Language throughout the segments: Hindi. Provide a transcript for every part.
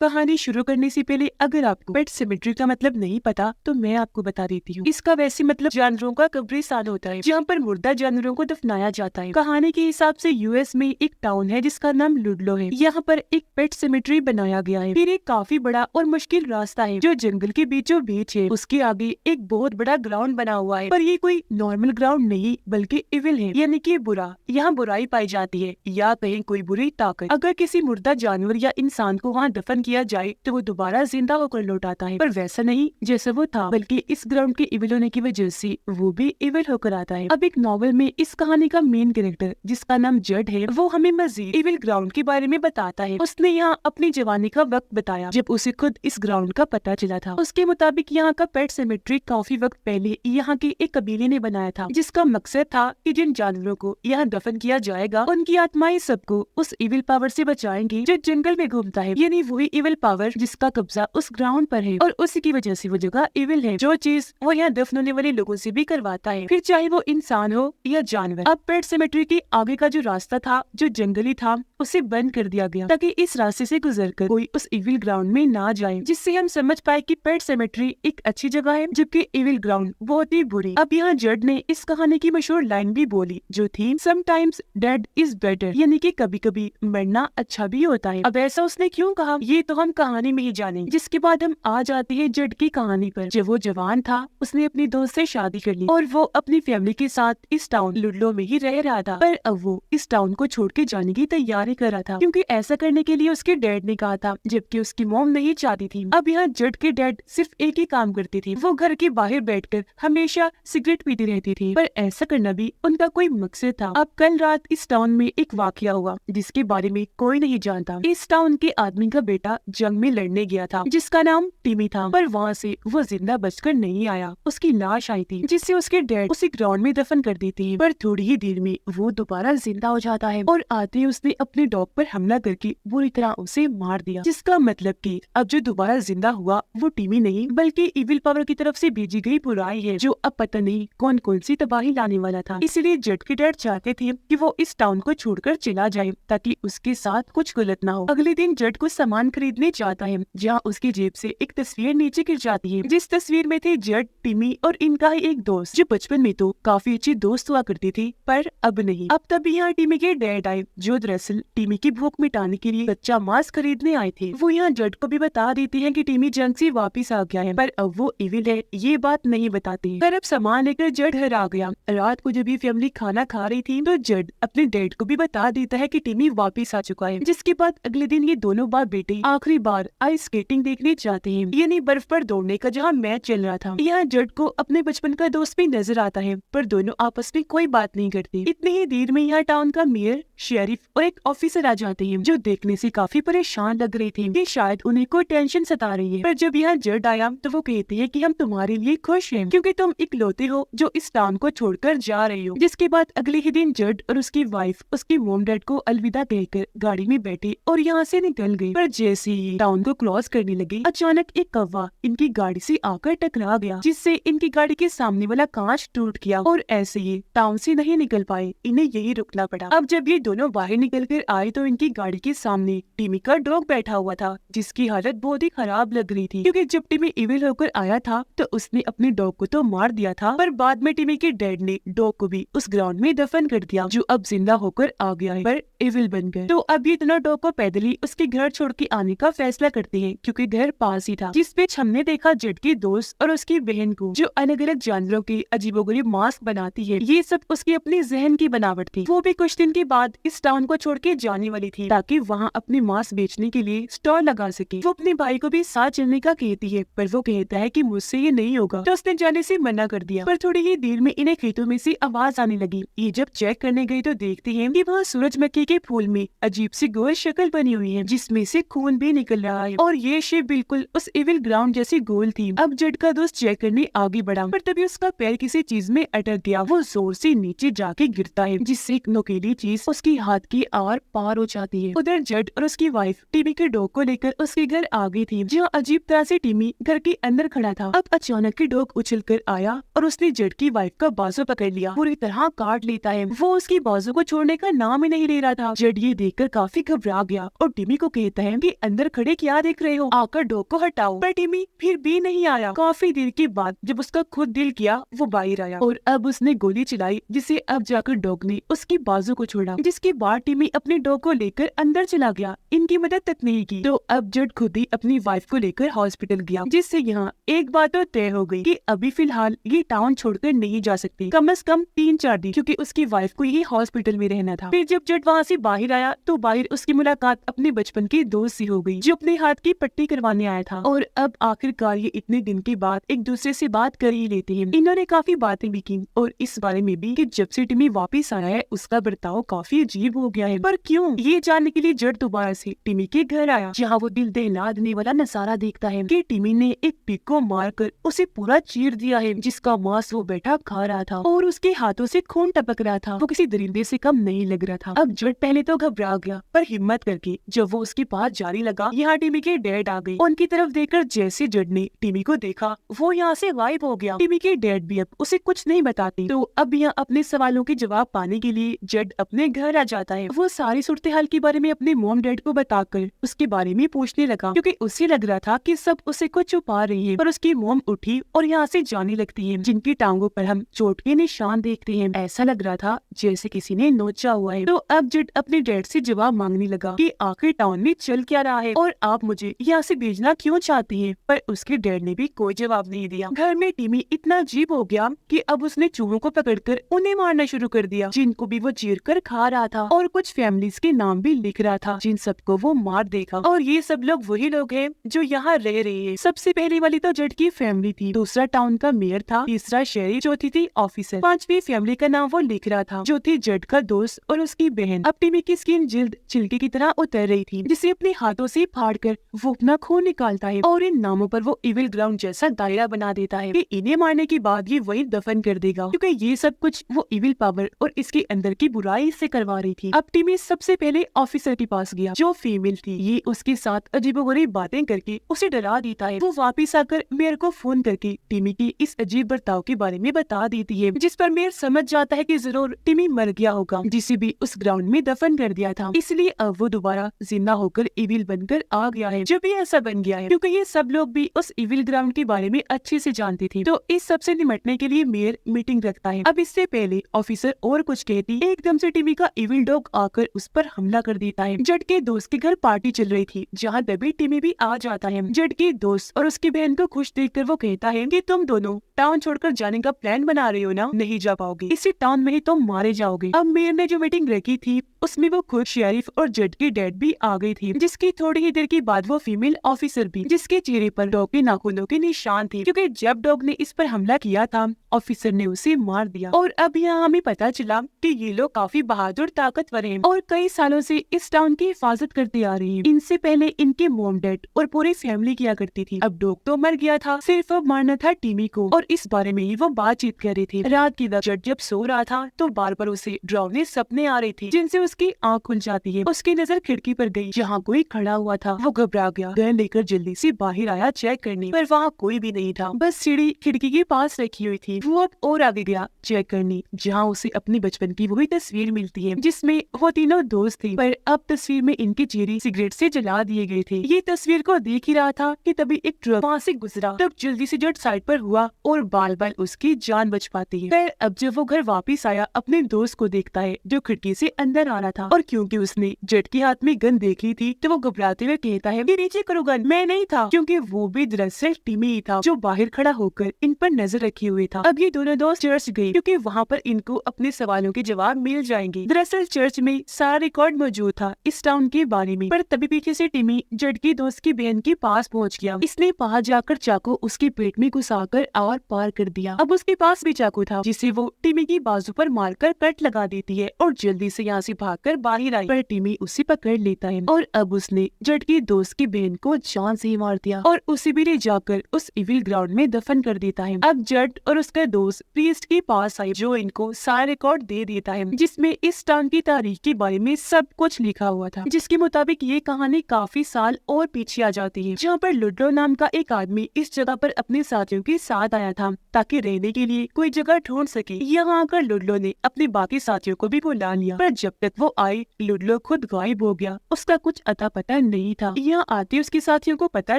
कहानी शुरू करने से पहले अगर आपको पेट सेमेट्री का मतलब नहीं पता तो मैं आपको बता देती हूँ। इसका वैसे मतलब जानवरों का कब्रिस्तान होता है जहाँ पर मुर्दा जानवरों को दफनाया जाता है। कहानी के हिसाब से यूएस में एक टाउन है जिसका नाम लुडलो है। यहाँ पर एक पेट सेमेट्री बनाया गया है। फिर एक काफी बड़ा और मुश्किल रास्ता है जो जंगल के बीचों बीच है। उसके आगे एक बहुत बड़ा ग्राउंड बना हुआ है, पर ये कोई नॉर्मल ग्राउंड नहीं बल्कि इविल है, यानी कि बुरा। यहाँ बुराई पाई जाती है या कहीं कोई बुरी ताकत। अगर किसी मुर्दा जानवर या इंसान को वहाँ दफन किया जाए तो वो दोबारा जिंदा होकर लौट आता है, पर वैसा नहीं जैसा वो था, बल्कि इस ग्राउंड के इविल होने की वजह से वो भी इविल होकर आता है। अब एक नॉवेल में इस कहानी का मेन कैरेक्टर जिसका नाम जड है, वो हमें मजीद इविल ग्राउंड के बारे में बताता है। उसने यहाँ अपनी जवानी का वक्त बताया जब उसे खुद इस ग्राउंड का पता चला था। उसके मुताबिक यहाँ का पेट सेमेट्री काफी वक्त पहले यहाँ के एक कबीले ने बनाया था, जिसका मकसद था कि जिन जानवरों को यहाँ दफन किया जाएगा उनकी आत्माएं सबको उस इविल पावर से बचाएंगी जो जंगल में घूमता है, यानी वही इविल पावर जिसका कब्जा उस ग्राउंड पर है और उसी की वजह से वो जगह इविल है। जो चीज वो यहाँ दफन होने वाले लोगों से भी करवाता है, फिर चाहे वो इंसान हो या जानवर। अब पेट सेमेट्री के आगे का जो रास्ता था जो जंगली था उसे बंद कर दिया गया ताकि इस रास्ते से गुजरकर कोई उस इविल ग्राउंड में ना जाए, जिससे हम समझ पाए कि पेट सेमेट्री एक अच्छी जगह है जबकि इविल ग्राउंड बहुत ही बुरी। अब यहाँ जड ने इस कहानी की मशहूर लाइन भी बोली जो थी समटाइम्स डेड इज बेटर, यानी कि कभी कभी मरना अच्छा भी होता है। अब ऐसा उसने क्यों कहा ये तो हम कहानी में ही जानेंगे। जिसके बाद हम आ जाते हैं जड की कहानी पर। जब वो जवान था उसने अपनी दोस्त से शादी कर ली और वो अपनी फैमिली के साथ इस टाउन लुडलो में ही रह रहा था, पर अब वो इस टाउन को छोड़ के जाने की तैयारी कर रहा था क्योंकि ऐसा करने के लिए उसके डैड ने कहा था, जबकि उसकी मॉम नहीं चाहती थी। अब यहाँ जड के डैड सिर्फ एक ही काम करती थी, वो घर के बाहर बैठकर हमेशा सिगरेट पीती रहती थी, पर ऐसा करना भी उनका कोई मकसद था। अब कल रात इस टाउन में एक वाकया हुआ जिसके बारे में कोई नहीं जानता। इस टाउन के आदमी का बेटा जंग में लड़ने गया था जिसका नाम टिमी था, पर वहाँ से वो जिंदा बचकर नहीं आया। उसकी लाश आई थी जिससे उसके डैड उसी ग्राउंड में दफन कर देते हैं, पर थोड़ी ही देर में वो दोबारा जिंदा हो जाता है और आते ही उसने अपने डॉग पर हमला करके बुरी तरह उसे मार दिया, जिसका मतलब कि अब जो दोबारा जिंदा हुआ वो टिमी नहीं बल्कि इविल पावर की तरफ से भेजी गई बुराई है जो अब पता नहीं कौन कौन सी तबाही लाने वाला था। इसलिए जड के डैड चाहते थे कि वो इस टाउन को छोड़कर चला जाए ताकि उसके साथ कुछ गलत ना हो। अगले दिन जड को सामान खरीदने जाता है जहाँ उसकी जेब से एक तस्वीर नीचे गिर जाती है, जिस तस्वीर में थे जड, टिमी और इनका ही एक दोस्त जो बचपन में तो काफी अच्छी दोस्त हुआ करती थी पर अब नहीं। अब तभी यहाँ टिमी के डैड आए जो दरअसल टिमी की भूख मिटाने के लिए कच्चा मांस खरीदने आए थे। वो यहाँ जड को भी बता देते हैं कि टिमी जंग से वापिस आ गया है, पर अब वो इविल है ये बात नहीं बताते। पर अब सामान लेकर जड घर आ गया। रात को जब ये फैमिली खाना खा रही थी तो जड अपने डैड को भी बता देता है कि टिमी वापिस आ चुका है, जिसके बाद अगले दिन ये दोनों बाप बेटे आखिरी बार आइस स्केटिंग देखने जाते हैं, यानी बर्फ पर दौड़ने का जहाँ मैच चल रहा था। यहाँ जड को अपने बचपन का दोस्त भी नजर आता है, पर दोनों आपस में कोई बात नहीं करते। इतनी ही देर में यहाँ टाउन का मेयर, शेरिफ और एक ऑफिसर आ जाते हैं जो देखने से काफी परेशान लग रहे थे कि शायद उन्हें कोई टेंशन सता रही है। पर जब यहाँ जड आया तो वो कहते हैं कि हम तुम्हारे लिए खुश हैं क्योंकि तुम इकलौते हो जो इस टाउन को छोड़कर जा रहे हो। जिसके बाद अगले ही दिन जड और उसकी वाइफ उसकी मोम डैड को अलविदा कहकर गाड़ी में बैठे और यहाँ से निकल गए। पर जैसे ही टाउन को क्रॉस करने लगे अचानक एक कौवा इनकी गाड़ी से आकर टकरा गया, जिससे इनकी गाड़ी के सामने वाला कांच टूट गया और ऐसे ही टाउन से नहीं निकल पाए, इन्हें यही रुकना पड़ा। अब जब ये दोनों बाहर निकल कर आए तो इनकी गाड़ी के सामने टिमी का डॉग बैठा हुआ था जिसकी हालत बहुत ही खराब लग रही थी क्योंकि जब टिमी इविल होकर आया था तो उसने अपने डॉग को तो मार दिया था, पर बाद में टिमी के डैड ने डॉग को भी उस ग्राउंड में दफन कर दिया जो अब जिंदा होकर आ गया है पर इविल बन गए। तो अब ये दोनों डॉग को पैदल ही उसके घर छोड़ के आने का फैसला करते हैं क्योंकि घर पास ही था। जिस पे हमने देखा जड की दोस्त और उसकी बहन को जो अलग अलग जानवरों के अजीबोगरीब मास्क बनाती है, ये सब उसकी अपनी जहन की बनावट थी। वो भी कुछ दिन के बाद इस टाउन को छोड़ के जाने वाली थी ताकि वहाँ अपने मास्क बेचने के लिए स्टॉल लगा सके। वो अपने भाई को भी साथ चलने का कहती है पर वो कहता है कि मुझसे ये नहीं होगा, तो उसने जाने से मना कर दिया। पर थोड़ी ही देर में इन्हें खेतों में से आवाज आने लगी। ये जब चेक करने गई तो देखते हैं कि वहाँ सूरजमुखी के फूल में अजीब सी गोल शक्ल बनी हुई है जिसमें से खून भी निकल रहा है और ये शेप बिल्कुल उस इविल ग्राउंड जैसी गोल थी। अब जड का दोस्त चेक करने आगे बढ़ा पर तभी उसका पैर किसी चीज में अटक गया। वो जोर से नीचे जाके गिरता है जिससे एक नुकीली चीज उसकी हाथ की आर पार हो जाती है। उधर जड और उसकी वाइफ टिमी के डॉग को लेकर उसके घर आ गई थी जहाँ अजीब तरह से टिमी घर के अंदर खड़ा था। अब अचानक के डॉग उछल कर आया और उसने जड की वाइफ का बाजू पकड़ लिया, पूरी तरह काट लेता है। वो उसकी बाजू को छोड़ने का नाम ही नहीं ले रहा था। जड ये देखकर काफी घबरा गया और टिमी को कहता है कि अंदर खड़े क्या देख रहे हो, आकर डॉग को हटाओ। पर टिमी फिर भी नहीं आया। काफी देर के बाद जब उसका खुद दिल किया वो बाहर आया और अब उसने गोली चलाई, जिसे अब जाकर डॉग ने उसकी बाजू को छोड़ा, जिसके बाद टिमी अपने डॉग को लेकर अंदर चला गया। इनकी मदद तक नहीं की तो अब जट खुद ही अपनी वाइफ को लेकर हॉस्पिटल गया, जिससे यहाँ एक बात तो तय हो गई कि अभी फिलहाल ये टाउन छोड़कर नहीं जा सकती, कम से कम 3-4 दिन, क्योंकि उसकी वाइफ को ये हॉस्पिटल में रहना था। फिर जब जट वहाँ से बाहर आया तो बाहर उसकी मुलाकात अपने बचपन के दोस्त से हो गई, जो अपने हाथ की पट्टी करवाने आया था। और अब आखिरकार ये इतने दिन के बाद एक दूसरे से बात कर ही लेते हैं। इन्होंने काफी बातें भी की और इस बारे में भी कि जब से टिमी वापस आया है उसका बर्ताव काफी अजीब हो गया है। पर क्यों, ये जानने के लिए जट दोबारा से टिमी के घर आया, जहाँ वो दिल दहला देने वाला नजारा देखता है कि टिमी ने एक पिग को मारकर उसे पूरा चीर दिया है, जिसका मांस वो बैठा खा रहा था और उसके हाथों से खून टपक रहा था। वो किसी दरिंदे से कम नहीं लग रहा था। अब जट पहले तो घबरा गया, पर हिम्मत करके जब वो उसके पास जाने लगा, यहाँ टिमी के डैड आ गए। उनकी तरफ देखकर जैसे जट ने टिमी को देखा वो यहाँ से गायब हो गया। टिमी के डैड भी अब उसे कुछ नहीं बताते, तो अब यहाँ अपने सवालों के जवाब पाने के लिए जट अपने घर आ जाता है। वो सारी सूरत हाल के बारे में अपने मॉम डैड को बताकर उसके बारे में पूछने लगा, क्योंकि उसे लग रहा था कि सब उसे कुछ छुपा रही है। पर उसकी मॉम उठी और यहाँ से जाने लगती है, जिनकी टांगों पर हम चोट के निशान देखते हैं। ऐसा लग रहा था जैसे किसी ने नोचा हुआ है। तो अब जट अपने डैड से जवाब मांगने लगा कि आखिर टाउन में चल क्या रहा है और आप मुझे यहाँ से भेजना क्यों चाहती हैं। पर उसके डैड ने भी कोई जवाब नहीं दिया। घर में टिमी इतना अजीब हो गया कि अब उसने चूहों को पकड़कर उन्हें मारना शुरू कर दिया, जिनको भी वो चीर कर खा रहा था, और कुछ फैमिलीज के नाम भी लिख रहा था, जिन सबको वो मार देगा। और ये सब लोग वही लोग हैं जो यहाँ रह रहे हैं। सबसे पहले वाली तो जट की फैमिली थी, दूसरा टाउन का मेयर था, तीसरा शहरी, चौथी थी ऑफिसर, पांचवी फैमिली का नाम वो लिख रहा था, जो थी जट का दोस्त और उसकी बहन। अब टिमी की स्किन जल्द छिलके की तरह उतर रही थी, जिसे अपने हाथों से फाड़ कर वो अपना खून निकालता है और इन नामों पर वो इविल ग्राउंड जैसा दायरा बना देता है कि इन्हें मारने के बाद ये वही दफन कर देगा, क्योंकि ये सब कुछ वो इविल पावर और इसके अंदर की बुराई से करवा रही थी। अब टिमी सबसे पहले ऑफिसर के पास गया, जो फीमेल थी। ये उसके साथ अजीबोगरीब बातें करके उसे डरा देता है। वो वापिस आकर मेयर को फोन करके टिमी की इस अजीब बर्ताव के बारे में बता देती है, जिस पर मेयर समझ जाता है कि जरूर टिमी मर गया होगा, जिसे भी उस ग्राउंड में दफन कर दिया था। इसलिए अब वो दोबारा जिंदा होकर इविल बनकर आ गया है। जब भी ऐसा बन गया है क्योंकि ये सब लोग भी उस इविल ग्राउंड के बारे में अच्छे से जानते थे। तो इस सब से निपटने के लिए मेयर मीटिंग रखता है। अब इससे पहले ऑफिसर और कुछ कहती, एकदम से टिमी का इविल डॉग आकर उस पर हमला कर देता है। जट के दोस्त के घर पार्टी चल रही थी, जहाँ तभी टिमी भी आ जाता है। जट के दोस्त और उसकी बहन को खुश देखकर वो कहता है कि तुम दोनों टाउन छोड़कर जाने का प्लान बना रहे हो ना, नहीं जा पाओगे, इसी टाउन में ही तुम मारे जाओगे। अब मेयर ने जो मीटिंग रखी थी उसमें वो खुद शेरिफ और जट के डैड भी आ गई थी, जिसकी थोड़ी ही देर के बाद वो फीमेल ऑफिसर भी, जिसके चेहरे पर डॉग के नाखूनों के निशान थे, क्योंकि जब डॉग ने इस पर हमला किया था ऑफिसर ने उसे मार दिया। और अब यहाँ हमें पता चला कि ये लोग काफी बहादुर ताकतवर हैं और कई सालों से इस टाउन की हिफाजत करते आ रहे हैं। इनसे पहले इनके मॉम डैड और पूरी फैमिली किया करती थी। अब डॉग तो मर गया था, सिर्फ अब मारना था टिमी को, और इस बारे में ही वो बातचीत कर रहे थे। रात की वक्त जट जब सो रहा था तो बार बार उसे डरावने सपने आ रहे थे, जिनसे उसकी आँख खुल जाती है। उसकी नजर खिड़की पर गई, जहाँ कोई खड़ा हुआ था। वो घबरा गया, गन लेकर जल्दी से बाहर आया चेक करने, पर वहाँ कोई भी नहीं था, बस सीढ़ी खिड़की के पास रखी हुई थी। वो अब और आगे गया चेक करने, जहाँ उसे अपने बचपन की वही तस्वीर मिलती है, जिसमें वो तीनों दोस्त थे, पर अब तस्वीर में इनके चेहरे सिगरेट से जला दिए गए थे। ये तस्वीर को देख ही रहा था कि तभी एक ट्रक वहाँ से गुजरा। तब जल्दी से जट साइड पर हुआ और बाल बाल उसकी जान बच पाती है। फिर अब जब वो घर वापिस आया अपने दोस्त को देखता है जो खिड़की से अंदर आ रहा था, और क्योंकि उसने जट के हाथ में गन देख ली थी तो वो घबराते हुए कहता है कि नीचे करो गन, मैं नहीं था, क्योंकि वो भी दरअसल टिमी ही था जो बाहर खड़ा होकर इन पर नजर रखे हुए था। अब ये दोनों दोस्त चर्च गए, क्योंकि वहाँ पर इनको अपने सवालों के जवाब मिल जाएंगे। दरअसल चर्च में सारा रिकॉर्ड मौजूद था इस टाउन के बारे में, पर तभी पीछे से टिमी जट की दोस्त की बहन के पास पहुँच गया। इसने बाहर जाकर चाकू उसके पेट में घुसाकर और पार कर दिया। अब उसके पास भी चाकू था, जिसे वो टिमी की बाजू पर मारकर कट लगा देती है और जल्दी से यहाँ से भागकर बाहर आई, पर टिमी उसे पकड़ लेता है और अब उसने जट की दोस्त की बहन को जान से ही मार दिया और उसे भी ले जाकर उस इविल ग्राउंड में दफन कर देता है। अब जट और उसका दोस्त प्रीस्ट के पास आए, जो इनको सारा रिकॉर्ड दे देता है, जिसमें इस टाउन की तारीख के बारे में सब कुछ लिखा हुआ था, जिसके मुताबिक ये कहानी काफी साल और पीछे आ जाती है, जहाँ पर लुड्लो नाम का एक आदमी इस जगह पर अपने साथियों के साथ आया था ताकि रहने के लिए कोई जगह ढूंढ सके। यहाँ आकर लुड्लो ने अपने बाकी साथियों को भी बुला लिया, पर जब तक वो आए लुड्लो खुद गायब हो गया। उसका कुछ अता पता नहीं था। यहाँ आते उसके साथियों को पता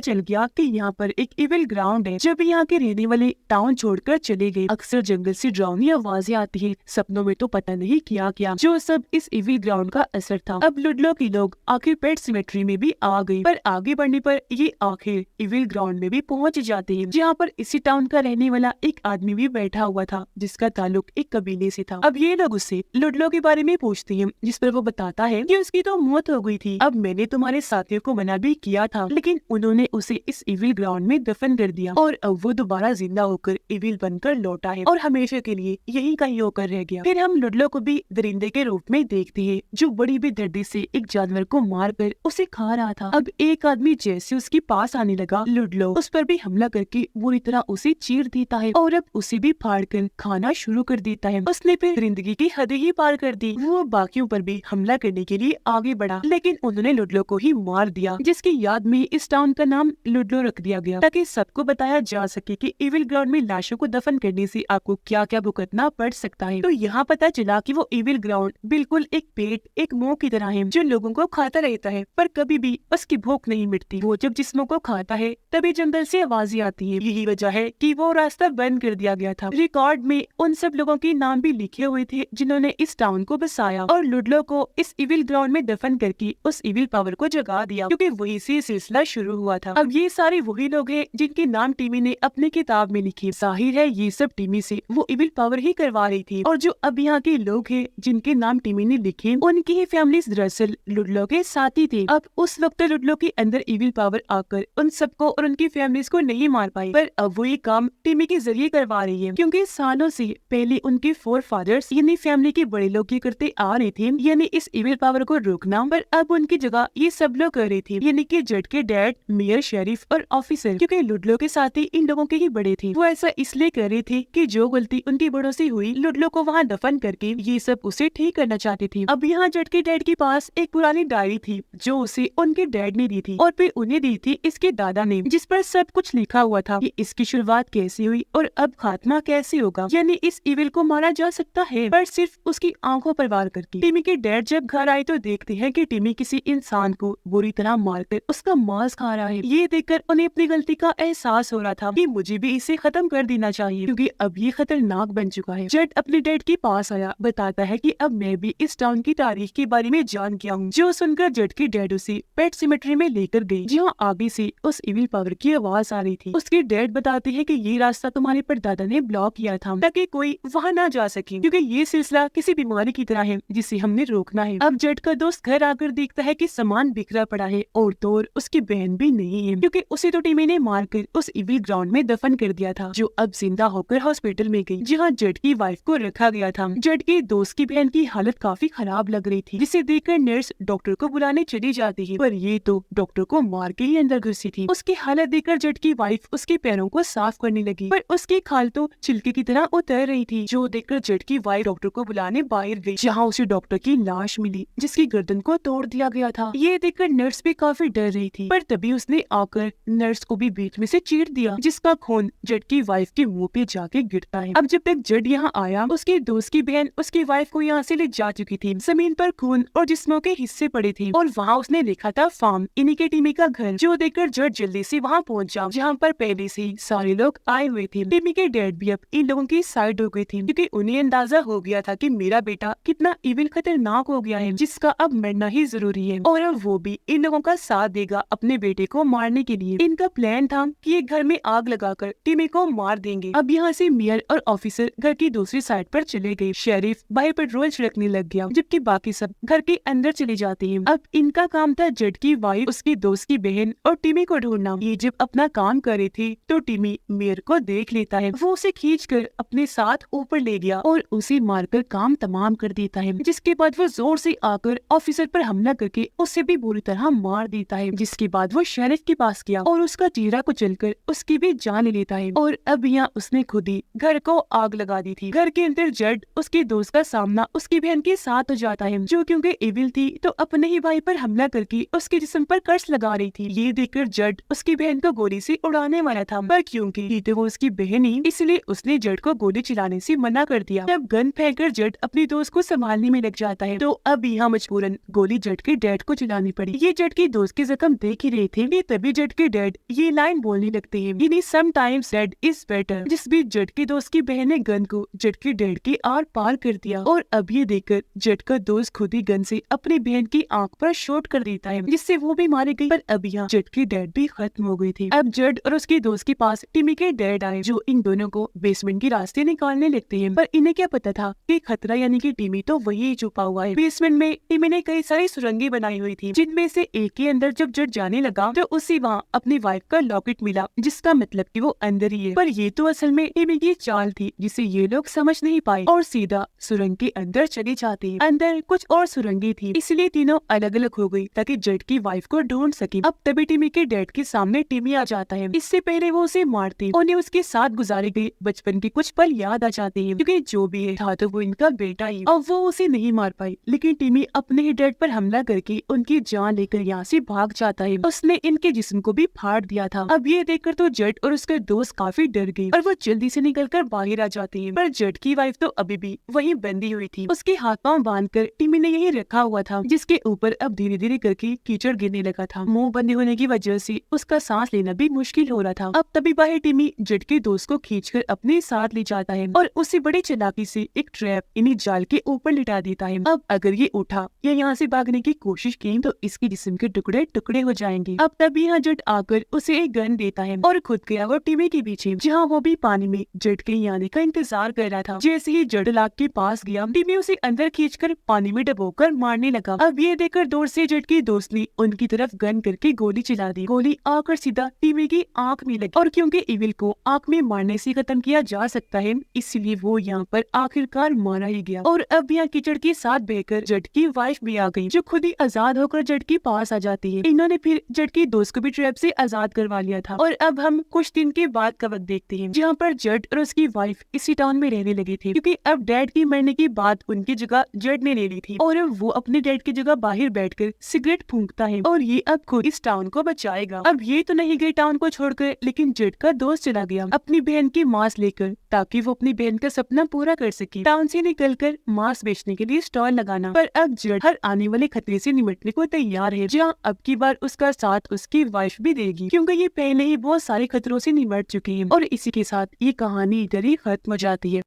चल गया कि यहाँ पर एक इविल ग्राउंड है। जब यहाँ के रहने वाले टाउन छोड़कर चले गए, अक्सर जंगल से डरावनी आवाजें आती है, सपनों में तो पता नहीं क्या क्या, जो सब इस इविल ग्राउंड का असर था। अब लुडलो के लोग आखिर पेट सिमेट्री में भी आ गए, पर आगे बढ़ने पर ये आखिर इविल ग्राउंड में भी पहुँच जाते हैं, जहाँ पर इसी टाउन का रहने वाला एक आदमी भी बैठा हुआ था, जिसका ताल्लुक एक कबीले से था। अब ये लोग उससे लुडलो के बारे में पूछते हैं, जिस पर वो बताता है कि उसकी तो मौत हो गई थी। अब मैंने तुम्हारे साथियों को मना भी किया था, लेकिन उन्होंने उसे इस इविल ग्राउंड में दफन कर दिया और अब वो दोबारा जिंदा होकर इविल बनकर लौटा है और हमेशा के लिए यही कहीं होकर रह गया। फिर हम लुडलो को भी दरिंदे के रूप में देखते हैं, जो बड़ी बेदर्दी से एक जानवर को मार कर उसे खा रहा था। अब एक आदमी जैसे उसके पास आने लगा, लुडलो उस पर भी हमला करके बुरी तरह उसे चीर देता है और अब उसे भी फाड़ कर खाना शुरू कर देता है। उसने फिर दरिंदगी की हद ही पार कर दी। वो बाकियों पर भी हमला करने के लिए आगे बढ़ा, लेकिन उन्होंने लुडलो को ही मार दिया, जिसकी याद में इस टाउन का नाम लुडलो रख दिया गया, ताकि सबको बताया जा सके कि इविल ग्राउंड में लाशों को दफन करने से आपको क्या क्या भुगतना पड़ सकता है। तो यहाँ पता चला कि वो इविल ग्राउंड बिल्कुल एक पेट, एक मुंह की तरह है, जो लोगों को खाता रहता है, पर कभी भी उसकी भूख नहीं मिटती। वो जब जिस्मों को खाता है तभी जंगल से आवाजें आती है। यही वजह है कि वो रास्ता बंद कर दिया गया था। रिकॉर्ड में उन सब लोगों के नाम भी लिखे हुए थे जिन्होंने इस टाउन को बसाया और लुडलो को इस इविल ग्राउंड में दफन करके उस इविल पावर को जगा दिया, क्योंकि वही से सिलसिला शुरू हुआ था। अब ये सारे वही लोग हैं जिनके नाम टीमी ने अपनी किताब में लिखे। जाहिर है ये सब टीमी से वो इविल पावर ही करवा रही थी, और जो अब यहाँ के लोग हैं जिनके नाम टीमी ने लिखे, उनकी ही फैमिली दरअसल लुडलो के साथी थे। अब उस वक्त लुडलो के अंदर इविल पावर आकर उन सबको और उनकी फैमिलीज को नहीं मार पाई, पर अब वो ये काम टीमी के जरिए करवा रही है, क्योंकि सालों से पहले उनके फोर फादर्स यानी फैमिली के बड़े लोग ये करते आ रहे थे, यानी इस इविल पावर को रोकना, पर अब उनकी जगह ये सब लोग कर रहे थे, यानी कि जज के डैड, मेयर, शेरिफ और ऑफिसर, क्योंकि लुडलो के साथी इन लोगों के ही बड़े थे। वो ऐसा इसलिए कर रहे थे कि जो गलती उनके बड़ों से हुई, लुडलो को वहाँ दफन करके ये सब उसे ठीक करना चाहते थे। अब यहाँ जज के डैड के पास एक पुरानी डायरी थी जो उसे उनके डैड ने दी थी और फिर उन्हें दी थी इसके दादा ने, जिस पर सब कुछ लिखा हुआ था कि इसकी शुरुआत कैसे हुई और अब खात्मा कैसे होगा, यानी इस इविल को मारा जा सकता है पर सिर्फ उसकी आंखों पर वार करके। टिमी के डैड जब घर आए तो देखते हैं कि टिमी किसी इंसान को बुरी तरह मारकर उसका मांस खा रहा है। ये देखकर उन्हें अपनी गलती का एहसास हो रहा था कि मुझे भी इसे खत्म कर देना चाहिए, क्योंकि अब ये खतरनाक बन चुका है। जड अपने डैड के पास आया, बताता है कि अब मैं भी इस टाउन की तारीख के बारे में जान गया हूँ, जो सुनकर जड के डैड उसे पेट सिमेट्री में लेकर गई, जहाँ आगे से उस इविल पावर की आवाज आ रही थी। उसके डैड बताते हैं कि ये रास्ता तुम्हारे परदादा ने ब्लॉक किया था ताकि कोई वहाँ ना जा सके, क्योंकि ये सिलसिला किसी बीमारी की तरह है जिसे हमने रोकना है। अब जड का दोस्त घर आकर देखता है कि सामान बिखरा पड़ा है और तो और उसकी बहन भी नहीं है, क्योंकि उसे तो टीमी ने मारकर उस इविल ग्राउंड में दफन कर दिया था, जो अब जिंदा होकर हॉस्पिटल में गई, जहाँ जड की वाइफ को रखा गया था। जड के दोस्त की बहन की हालत काफी खराब लग रही थी, जिसे देखकर नर्स डॉक्टर को बुलाने चली जाती है, पर ये तो डॉक्टर को मार के ही अंदर घुसी थी। उसकी हालत देखकर जड की वाइफ उसके पैरों को साफ करने लगी, पर उसकी खाल तो छिलके की तरह उतर रही थी, जो देखकर जड की वाइफ डॉक्टर को बुलाने बाहर गई, जहाँ उसे डॉक्टर की लाश मिली जिसकी गर्दन को तोड़ दिया गया था। ये देखकर नर्स भी काफी डर रही थी, पर तभी उसने आकर नर्स को भी बीच में से चीर दिया, जिसका खून जड की वाइफ के मुंह पे जाके गिरता है। अब जब तक जड यहाँ आया, उसके दोस्त की बहन उसकी वाइफ को यहाँ से ले जा चुकी थी। जमीन पर खून और जिस्मों के हिस्से पड़े थे और वहाँ उसने देखा था फार्म, इन्हीं के टीमी का घर, जो देखकर जड जल्दी से वहाँ पहुँचा, जहाँ पर पहले से ही सारे लोग आए हुए थे। टीमी के डैड भी अब इन लोगों की साइड हो गए थे, क्योंकि उन्हें अंदाजा हो गया था कि मेरा बेटा कितना इविल खतरनाक हो गया है, जिसका अब मरना ही जरूरी है, और अब वो भी इन लोगों का साथ देगा अपने बेटे को मारने के लिए। इनका प्लान था कि ये घर में आग लगाकर टीमी को मार देंगे। अब यहाँ से मेयर और ऑफिसर घर की दूसरी साइड पर चले गए। शेरिफ बाहर पेट्रोल छिड़कने लग गया, जबकि बाकी सब घर के अंदर चले जाते हैं। अब इनका काम था जड की वाइफ, उसकी दोस्त की बहन और टीमी को ढूंढना। ये जब अपना काम कर रही थी तो टीमी मेयर को देख लेता है, वो उसे खींचकर अपने साथ ऊपर ले गया और उसे मारकर काम तमाम कर देता है, जिसके बाद वो जोर से आकर ऑफिसर पर हमला करके उसे भी बुरी तरह मार देता है। जिसके बाद वो शेरिफ के पास गया और उसका चेहरा कुचलकर उसकी भी जान ले लेता है, और अब यहाँ उसने खुद ही घर को आग लगा दी थी। घर के अंदर जड उसके दोस्त का सामना उसकी बहन के साथ हो जाता है, जो क्योंकि इविल थी तो अपने ही भाई पर हमला करके उसके जिस्म पर कर्स लगा रही थी। ये देखकर जड उसकी बहन को गोली से उड़ाने वाला था, पर क्योंकि ये तो वो उसकी बहन ही, इसलिए उसने जड को गोली चलाने से मना कर दिया। जब गन फेंककर जड अपनी दोस्त को संभालने में लग जाता है, तो अब यहाँ मजबूरन गोली जड के डैड को चलानी पड़ी। पड़ी। ये जेट की दोस्त के जख्म देख ही रहे थे। ये तभी जेट के डैड ये लाइन बोलने लगते हैं, यानी समटाइम्स डैड इज बेटर। जिस बीच जेट की दोस्त की बहन ने गन को जेट के डैड के आर पार कर दिया और अब ये देखकर जेट का दोस्त खुद ही गन से अपनी बहन की आंख पर शॉट कर देता है, जिससे वो भी मारी गई। पर अब यहाँ जेट की डैड भी खत्म हो गई थी। अब जेट और उसके दोस्त के पास टिमी के डैड आए, जो इन दोनों को बेसमेंट के रास्ते निकालने लगते हैं। पर इन्हें क्या पता था कि खतरा यानी कि टिमी तो वही छुपा हुआ है। बेसमेंट में टिमी ने कई सारी सुरंगें बनाई हुई थी, जिनमें से एक के अंदर जब जेट जाने लगा तो उसी वहाँ अपनी वाइफ का लॉकेट मिला, जिसका मतलब कि वो अंदर ही है। पर ये तो असल में टिमी की चाल थी, जिसे ये लोग समझ नहीं पाए और सीधा सुरंग के अंदर चले जाते हैं। अंदर कुछ और सुरंगें थी, इसलिए तीनों अलग अलग हो गई ताकि जेट की वाइफ को ढूंढ सके। अब तभी टिमी के डैड के सामने टिमी आ जाता है। इससे पहले वो उसे मारते, उन्हें उसके साथ गुजारे गए बचपन के कुछ पल याद आ जाते हैं, क्योंकि जो भी है था तो वो इनका बेटा ही। अब वो उसे नहीं मार पाई, लेकिन टिमी अपने ही डैड पर हमला करके उनकी जान लेकर यहाँ से भाग जाता है। उसने इनके जिस्म को भी फाड़ दिया था। अब ये देखकर तो जेट और उसके दोस्त काफी डर गए और वो जल्दी से निकलकर बाहर आ जाते हैं। पर जेट की वाइफ तो अभी भी वहीं बंधी हुई थी। उसके हाथ पांव बांधकर टिमी ने यही रखा हुआ था, जिसके ऊपर अब धीरे धीरे करके कीचड़ गिरने लगा था। मुंह बंदे होने की वजह से उसका सांस लेना भी मुश्किल हो रहा था। अब तभी बाहर टिमी जेट के दोस्त को खींचकर अपने साथ ले जाता है और उसे बड़ी चालाकी से एक ट्रैप इन्हीं जाल के ऊपर लिटा देता है। अब अगर ये उठा या यहाँ से भागने की कोशिश की तो इसके जिस्म के टुकड़े टुकड़े हो जाएंगे। अब तभी यहाँ जेट आकर उसे एक गन देता है और खुद गया वो टिमी के पीछे, जहाँ वो भी पानी में जेट के आने का इंतजार कर रहा था। जैसे ही जेट लाख के पास गया, टिमी उसे अंदर खींचकर पानी में डुबोकर मारने लगा। अब ये देखकर दूर से जेट की दोस्त ने उनकी तरफ गन करके गोली चला दी। गोली आकर सीधा टिमी की आंख में लगी और क्योंकि इविल को आंख में मारने से खत्म किया जा सकता है, इसलिए वो यहाँ पर आखिरकार मारा ही गया। और अब यहाँ कीचड़ के साथ बहकर जेट की वाइफ भी आ गई, जो खुद ही आजाद होकर जेट के पास आ जाती है। इन्होंने फिर जेट की दोस्त को भी ट्रैप से आजाद करवा लिया था। और अब हम कुछ दिन के बाद का वक्त देखते हैं, जहाँ पर जेट और उसकी वाइफ इसी टाउन में रहने लगे थे, क्योंकि अब डैड की मरने के बाद उनकी जगह जेट ने ले ली थी और अब वो अपने डैड की जगह बाहर बैठकर सिगरेट फूंकता है और ये अब खुद इस टाउन को बचाएगा। अब ये तो नहीं गए टाउन को छोड़कर, लेकिन जेट का दोस्त चला गया अपनी बहन की मांस लेकर, ताकि वो अपनी बहन का सपना पूरा कर सके। टाउन से निकलकर मांस बेचने के लिए स्टॉल लगाना। पर अब जेट हर आने वाले खतरे से निपटने को तैयार है, जहाँ अब की बार उसका साथ उसकी वाइफ भी देगी, क्योंकि ये पहले ही बहुत सारे खतरों से निपट चुकी है। और इसी के साथ ये कहानी इधर ही खत्म हो जाती है।